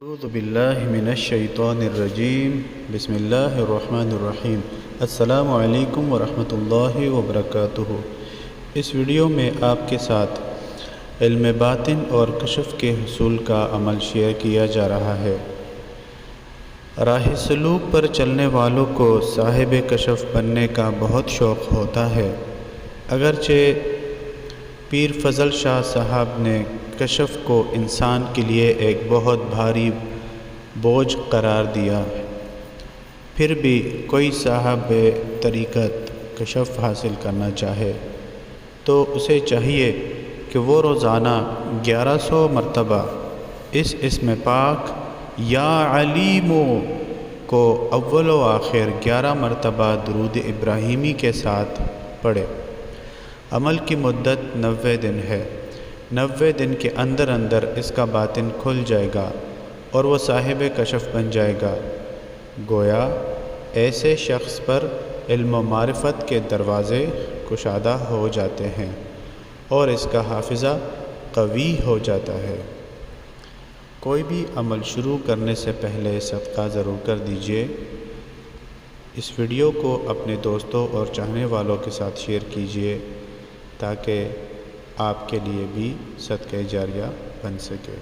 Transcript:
اعوذ باللہ من الشیطان الرجیم بسم اللہ الرحمن الرحیم السلام علیکم ورحمۃ اللہ وبرکاتہ۔ اس ویڈیو میں آپ کے ساتھ علم باطن اور کشف کے حصول کا عمل شیئر کیا جا رہا ہے۔ راہ سلوک پر چلنے والوں کو صاحب کشف بننے کا بہت شوق ہوتا ہے۔ اگرچہ پیر فضل شاہ صاحب نے کشف کو انسان کے لیے ایک بہت بھاری بوجھ قرار دیا، پھر بھی کوئی صاحب طریقت کشف حاصل کرنا چاہے تو اسے چاہیے کہ وہ روزانہ 1100 مرتبہ اس اسم پاک یا علیمو کو اول و آخر 11 مرتبہ درود ابراہیمی کے ساتھ پڑھے۔ عمل کی مدت 90 دن ہے۔ 90 دن کے اندر اندر اس کا باطن کھل جائے گا اور وہ صاحب کشف بن جائے گا۔ گویا ایسے شخص پر علم و معرفت کے دروازے کشادہ ہو جاتے ہیں اور اس کا حافظہ قوی ہو جاتا ہے۔ کوئی بھی عمل شروع کرنے سے پہلے صدقہ ضرور کر دیجیے۔ اس ویڈیو کو اپنے دوستوں اور چاہنے والوں کے ساتھ شیئر کیجیے تاکہ آپ کے لیے بھی صدقہ جاریہ بن سکے۔